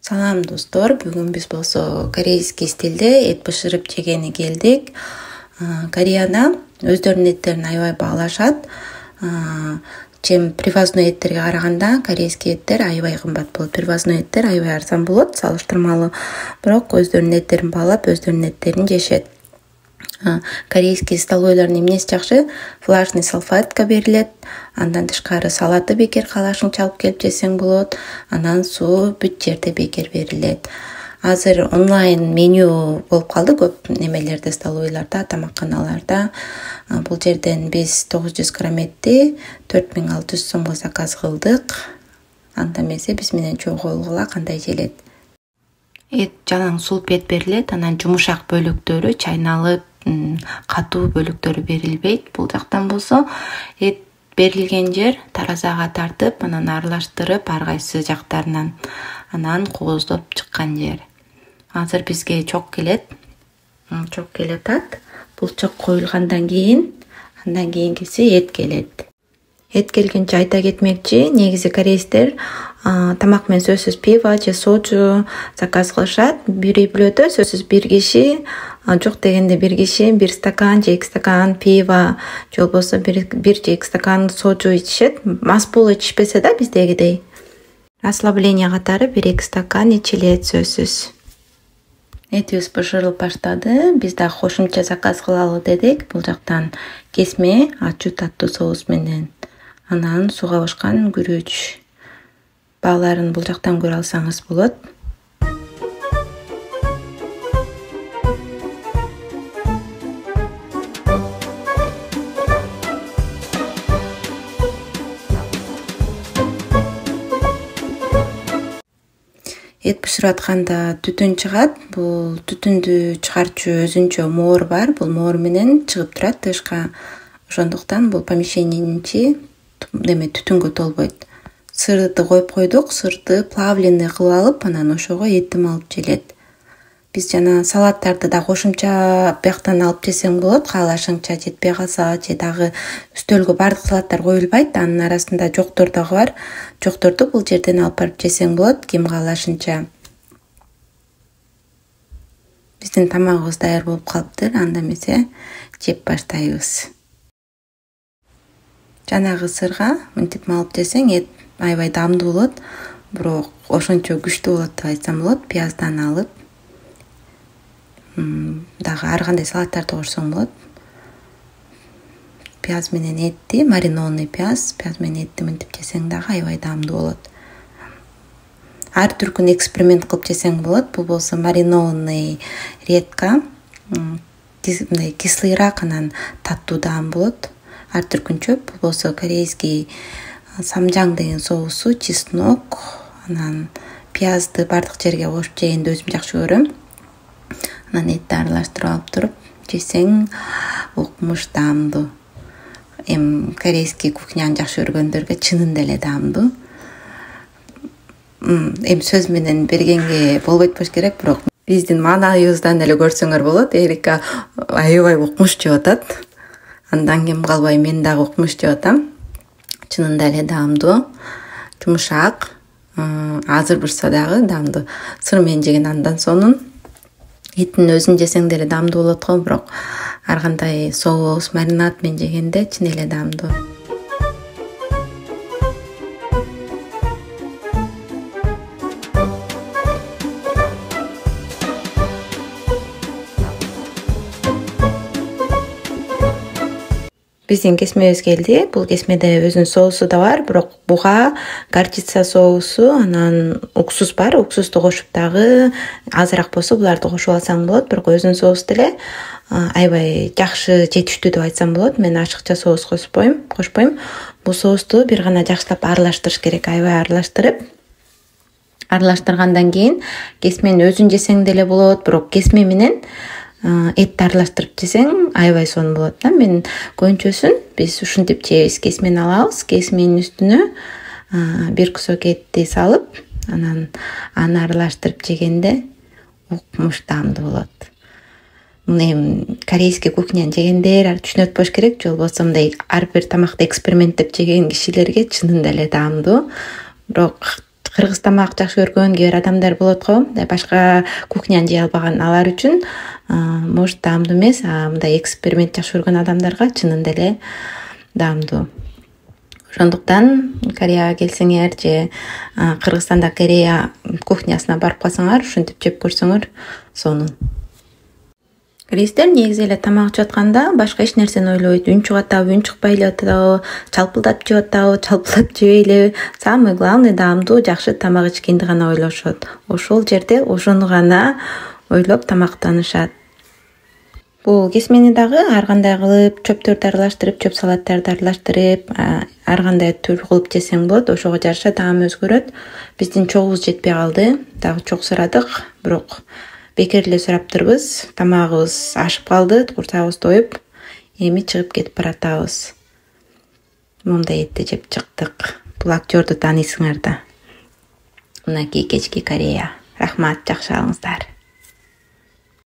Салам достор, бүгүн биз болсо корейский стилде эт бышырып жегени келдик. Кореяда өздөрүнүн эттерин аябай баалашат. Чем привозной эттерге караганда корейский эттер аябай кымбат болот. Привозной эттер аябай арзан болот, салыштырмалуу. Бирок өздөрүнүн эттерин баалап, өздөрүнүн эттерин жешет. Корейский столовойлордун эмнеси жакшы? Влажный салфетка берилет, андан тышкары салаты бекер каалашыңча алып келип жесең болот, анан суу бүт жерде бекер берилет. Азыр онлайн меню болуп калды көп немелерде, столовойлордо, тамакканаларда. Бул жерден биз 900 грамм этти 4600 сомго заказ кылдык. Анда эмесе биз менен чогуу болгула кандай желет. Эт жалаң сулуп эт берилет, анан жумушак бөлүктөрү чайналып, катуу бөлүктөрү берилбейт. Бул жактан болсо эт берилген жер таразага тартып, анан аралаштырып, ар кайсы жактарынан анан кооздоп чыккан жер. Азыр бизге чок келет. Чок келатат. Бул чок коюлгандан кийин, андан кийинкиси эт келет. Эт келгенче айта кетмекчи, негизи корейстер тамак менен сөзсүз пиво же сожу заказ кылышат. Бир үй бүлөдө сөзсүз бир киши, жок дегенде бир киши 1 стакан же 2 стакан пиво же болбосо 1 же 2 стакан сожу ичишет. Мас болуп ичишпесе да биздегидей. Расслабление катары 1-2 стакан ичилет сөзсүз. Этибиз бышырылып баштады. Биз да кошумча заказ кылалы дедик. Бул жактан кесме ачуу таттуу соус менен, анан сууга башкан күрүч. Бааларын бул жактан көрө алсаңыз болот. Эт бышырып атканда түтүн чыгат. Бул түтүндү чыгарчу өзүнчө моор бар. Бул моор менен чыгып турат тышка. Ошондуктан бул помещениянын ичи түтүнгө толбойт. Сырды коюп койдук. Сырды плавленый кылып алып, анан ошого этти малып желет. Биз жана салаттарды да кошумча бияктан алып жесең болот. Каалашыңча жетпей калса же дагы үстөлгө бардык салаттар коюлбайт. Анын арасында жоктор дагы бар. Жокторду бул жерден алып барып жесең болот, ким каалашынча. Биздин тамагыбыз даяр болуп калыптыр. Анда эмесе жеп баштайбыз. Жанагы сырга мынтип малып жесең эт аябай даамдуу болот. Бирок ошончо күчтүү болот деп айтсам болот. Пияздан алып, дагы ар кандай салаттарды кошсоң болот. Пияз менен этти, маринованный пияз менен этти мынтип жесең дагы аябай даамдуу болот. Ар түркүн эксперимент кылып жесең болот. Бул болсо маринованный редко, кислыйраак, анан таттуу даам болот. Ар түркүнчө. Бул болсо корейский самжаң деген соусу, чеснок, анан пиязды бардык жерге кошуп жегенди өзүм жакшы көрөм. Анан этти аралаштырып алып туруп жесең укмуш даамдуу. Корейский кухняны жакшы көргөндөргө чынында эле даамдуу. Сөз менен бергенге болбойт болуш керек, бирок биздин маанайыбыздан эле көрсөңөр болот. Эрика аябай укмуш жеп атат. Андан кем калбай мен дагы укмуш жеп атам. Чынында эле даамдуу, жумшак, азыр бурса дагы даамдуу. Сыр менен жеген андан сонун. Эттин өзүн жесең деле даамдуу болот го, бирок ар кандай соус, маринад менен жегенде чын эле даамдуу. Биздин кесмебиз келди. Бул кесмеде өзүнүн соусу да бар, бирок буга горчица соусу, анан уксус бар. Уксусту кошуп дагы азыраак болсо буларды кошуп алсаң болот, бирок өзүнүн соусу деле аябай жакшы жетиштүү деп айтсам болот. Мен ашыкча соус кошпойм. Бул соусту бир гана жакшылап аралаштырыш керек. Аябай аралаштыргандан кийин кесменин өзүн жесең деле болот, бирок кесме менен этти аралаштырып жесең аябай сонун болот да. Мен көбүнчөсүн биз ушинтип жейбиз. Кесмени алабыз, кесменин үстүнө бир кусок этти салып, анан аны аралаштырып жегенде укмуш даамдуу болот. Корейский кухняны жегендер түшүнөт болуш керек, же болбосо мындай ар бир тамакты эксперименттеп жеген кишилерге чынында эле даамдуу. Бирок кыргыз тамак жакшы көргөн кээ бир адамдар болот го, башка кухняны жей албаган, алар үчүн может даамдуу эмес, мындай эксперимент жакшы көргөн адамдарга чынында эле даамдуу. Ошондуктан Кореяга келсеңер же Кыргызстанда Корея кухнясына барып калсаңар, ушинтип жеп көрсөңөр сонун. Корейстер негизи эле тамак жеп атканда башка эч нерсени ойлойт. Үн чыгып атабы, үн чыкпай эле атабы, чалпылдап жеп атабы, чалпылдап жебейли. Самый главный даамдуу жакшы тамак ичкенди гана ойлошот. Ошол жерде ошону гана ойлоп тамактанышат. Бул кесмени дагы ар кандай кылып, чөптөрдү аралаштырып, чөп салаттарды аралаштырып, ар кандай түр кылып жесең болот. Ошого жараша таам өзгөрөт. Биздин чогубуз жетпей калды. Дагы чок сурадык, бирок бекер эле сураптырбыз. Тамагыбыз ашып калды, курсагыбыз тоюп, эми чыгып кетип баратабыз. Мындай этти жеп чыктык. Бул актёрду тааныйсыңар да. Мынакей кечки Корея. Рахмат, жакшы алыңыздар.